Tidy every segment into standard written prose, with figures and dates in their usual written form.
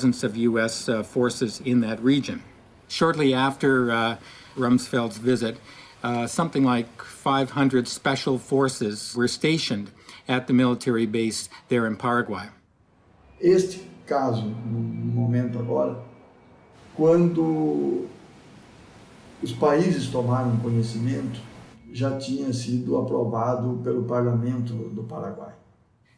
presence of U.S. Forces in that region. Shortly after Rumsfeld's visit, something like 500 special forces were stationed at the military base there in Paraguay. Este caso, no momento agora, quando os países tomaram conhecimento, já tinha sido aprovado pelo Parlamento do Paraguai.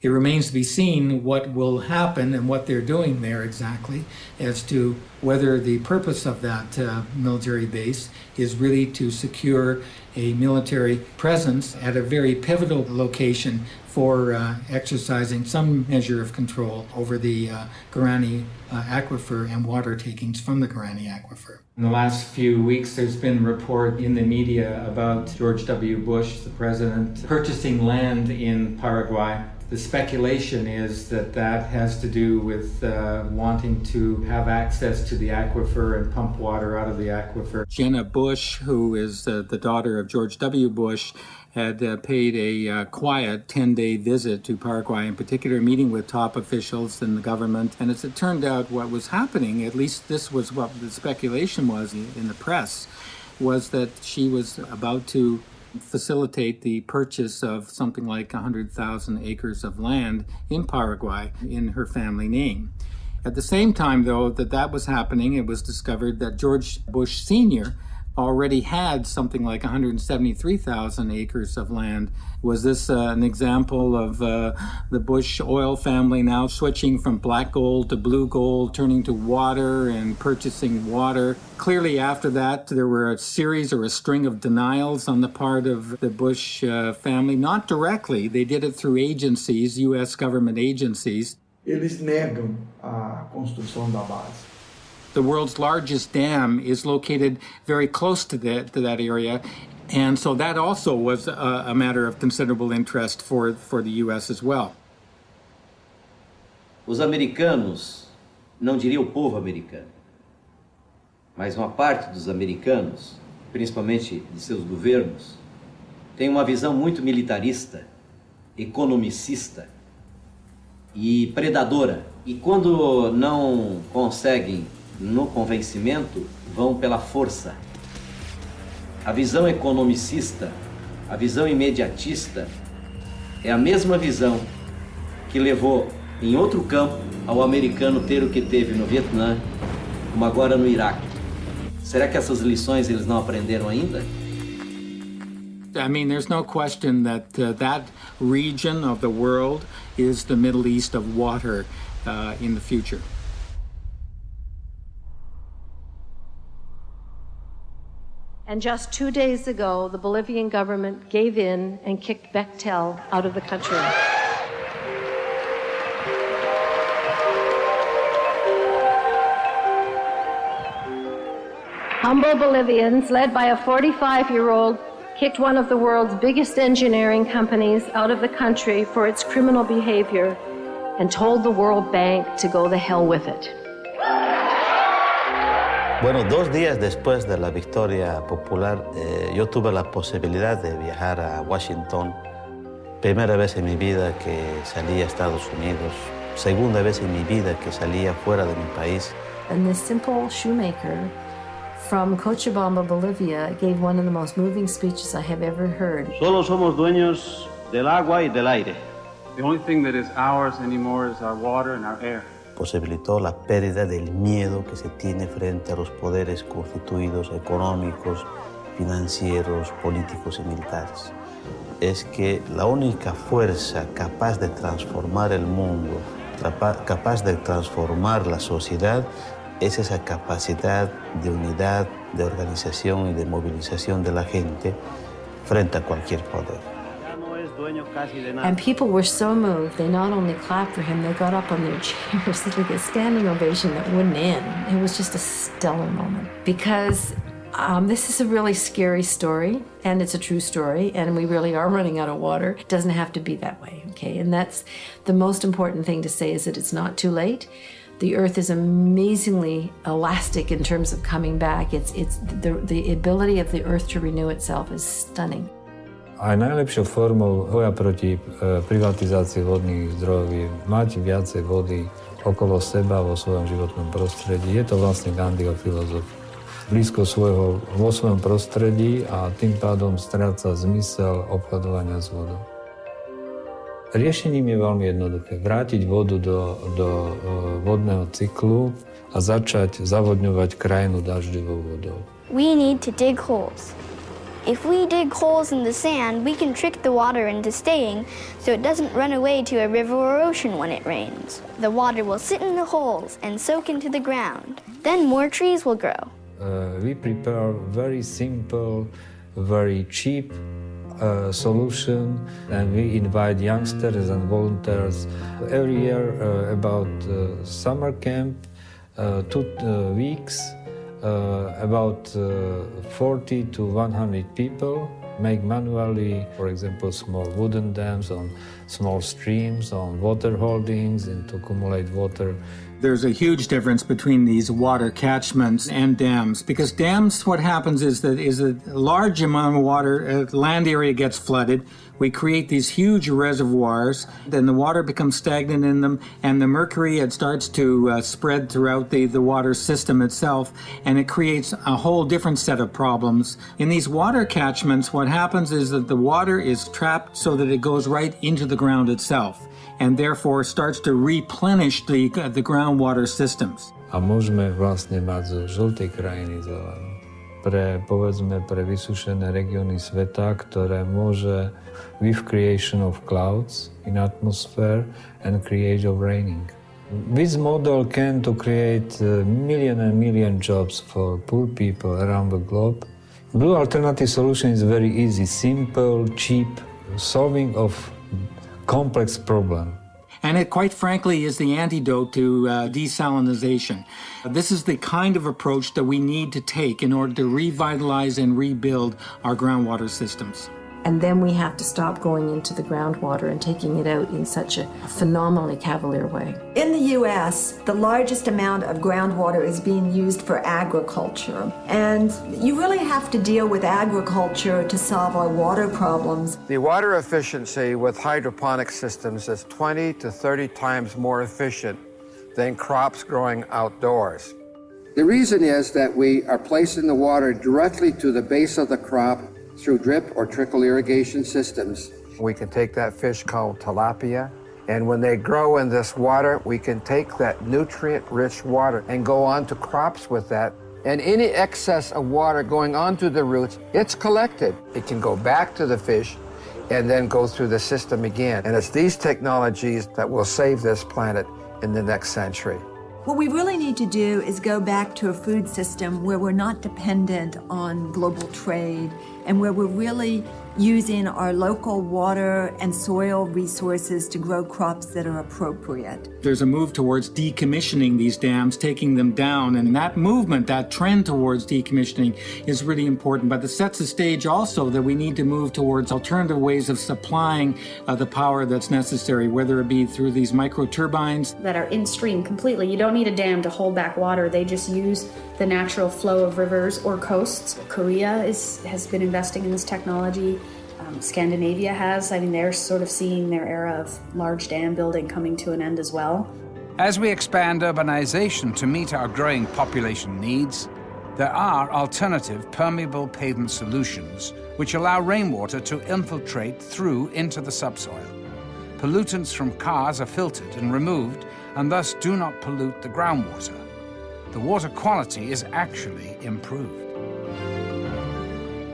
It remains to be seen what will happen and what they're doing there exactly as to whether the purpose of that military base is really to secure a military presence at a very pivotal location for exercising some measure of control over the Guarani aquifer and water takings from the Guarani aquifer. In the last few weeks, there's been report in the media about George W. Bush, the president, purchasing land in Paraguay. The speculation is that that has to do with wanting to have access to the aquifer and pump water out of the aquifer. Jenna Bush, who is the daughter of George W. Bush, had paid a quiet 10-day visit to Paraguay, in particular meeting with top officials in the government. And as it turned out, what was happening, at least this was what the speculation was in the press, was that she was about to facilitate the purchase of something like 100,000 acres of land in Paraguay in her family name. At the same time, though, that was happening, it was discovered that George Bush Sr. already had something like 173,000 acres of land. Was this an example of the Bush oil family now switching from black gold to blue gold, turning to water and purchasing water? Clearly after that, there were a series or a string of denials on the part of the Bush family. Not directly, they did it through agencies, U.S. government agencies. Eles negam a construção da base. The world's largest dam is located very close to that area, and so that also was a matter of considerable interest for the U.S. as well. Os americanos, não diria o povo americano, mas uma parte dos americanos, principalmente de seus governos, tem uma visão muito militarista, economicista e predadora. E quando não conseguem no convencimento, vão pela força. A visão economicista, a visão imediatista, é a mesma visão que levou, em outro campo, ao americano ter o que teve no Vietnã, como agora no Iraque. Será que essas lições eles não aprenderam ainda? I mean, there's no question that that region of the world is the Middle East of water in the future. And just 2 days ago, the Bolivian government gave in and kicked Bechtel out of the country. Humble Bolivians, led by a 45-year-old, kicked one of the world's biggest engineering companies out of the country for its criminal behavior and told the World Bank to go the hell with it. Bueno, 2 días después de la victoria popular, yo tuve la posibilidad de viajar a Washington. Primera vez en mi vida que salí a Estados Unidos. Segunda vez en mi vida que salía fuera de mi país. And this simple shoemaker from Cochabamba, Bolivia, gave one of the most moving speeches I have ever heard. Solo somos dueños del agua y del aire. The only thing that is ours anymore is our water and our air. Posibilitó la pérdida del miedo que se tiene frente a los poderes constituidos económicos, financieros, políticos y militares. Es que la única fuerza capaz de transformar el mundo, capaz de transformar la sociedad, es esa capacidad de unidad, de organización y de movilización de la gente frente a cualquier poder. And people were so moved, they not only clapped for him, they got up on their chairs, like a standing ovation that wouldn't end. It was just a stellar moment. Because this is a really scary story, and it's a true story, and we really are running out of water. It doesn't have to be that way, okay? And that's the most important thing to say, is that it's not too late. The earth is amazingly elastic in terms of coming back. It's the ability of the earth to renew itself is stunning. Aj najlepšou formou boja proti privatizácii vodných zdrojov je mať viacej vody okolo seba vo svojom životnom prostredí. Je to vlastne Gandhiho filozofia. Blízko vo svojom prostredí a tým pádom stráca zmysel obchodovania s vodou. Riešením je veľmi jednoduché. Vrátiť vodu do vodného cyklu a začať zavodňovať krajinu dažďovou vodou. We need to dig holes. If we dig holes in the sand, we can trick the water into staying so it doesn't run away to a river or ocean when it rains. The water will sit in the holes and soak into the ground. Then more trees will grow. We prepare very simple, very cheap solution, and we invite youngsters and volunteers every year about summer camp, 2 weeks, about 40 to 100 people make manually, for example, small wooden dams on small streams, on water holdings, and to accumulate water. There's a huge difference between these water catchments and dams, because dams, what happens is that a large amount of water, land area gets flooded. We create these huge reservoirs, then the water becomes stagnant in them, and the mercury, it starts to spread throughout the water system itself, and it creates a whole different set of problems. In these water catchments, what happens is that the water is trapped so that it goes right into the ground itself, and therefore starts to replenish the groundwater systems. A môžeme vlastne mať zo žltej krajiny zelenú. Pre vysušené regióny sveta, ktoré môže with creation of clouds in atmosphere and creation of raining. This model can to create million and million jobs for poor people around the globe. Blue alternative solution is very easy, simple, cheap, solving of complex problem. And it, quite frankly, is the antidote to desalinization. This is the kind of approach that we need to take in order to revitalize and rebuild our groundwater systems. And then we have to stop going into the groundwater and taking it out in such a phenomenally cavalier way. In the U.S., the largest amount of groundwater is being used for agriculture. And you really have to deal with agriculture to solve our water problems. The water efficiency with hydroponic systems is 20 to 30 times more efficient than crops growing outdoors. The reason is that we are placing the water directly to the base of the crop through drip or trickle irrigation systems. We can take that fish called tilapia, and when they grow in this water, we can take that nutrient-rich water and go on to crops with that. And any excess of water going onto the roots, it's collected. It can go back to the fish and then go through the system again. And it's these technologies that will save this planet in the next century. What we really need to do is go back to a food system where we're not dependent on global trade and where we're really using our local water and soil resources to grow crops that are appropriate. There's a move towards decommissioning these dams, taking them down, and that movement, that trend towards decommissioning is really important, but it sets the stage also that we need to move towards alternative ways of supplying the power that's necessary, whether it be through these micro turbines that are in stream completely. You don't need a dam to hold back water. They just use the natural flow of rivers or coasts. Korea has been investing in this technology. Scandinavia has. I mean, they're sort of seeing their era of large dam building coming to an end as well. As we expand urbanization to meet our growing population needs, there are alternative permeable pavement solutions which allow rainwater to infiltrate through into the subsoil. Pollutants from cars are filtered and removed and thus do not pollute the groundwater. The water quality is actually improved.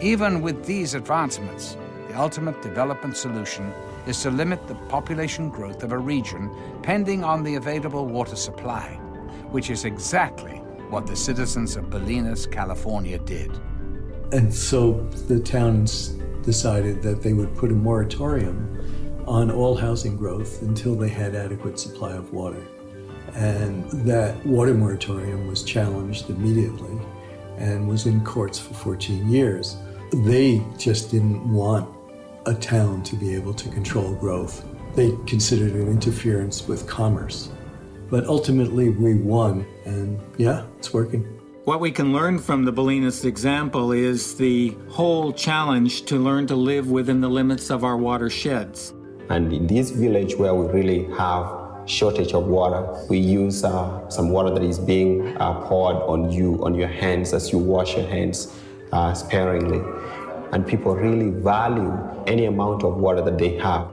Even with these advancements, the ultimate development solution is to limit the population growth of a region pending on the available water supply, which is exactly what the citizens of Bolinas, California did. And so the towns decided that they would put a moratorium on all housing growth until they had adequate supply of water. And that water moratorium was challenged immediately and was in courts for 14 years. They just didn't want a town to be able to control growth. They considered it interference with commerce. But ultimately we won, and yeah, it's working. What we can learn from the Bolinas example is the whole challenge to learn to live within the limits of our watersheds. And in this village where we really have shortage of water. We use some water that is being poured on you, on your hands, as you wash your hands sparingly. And people really value any amount of water that they have.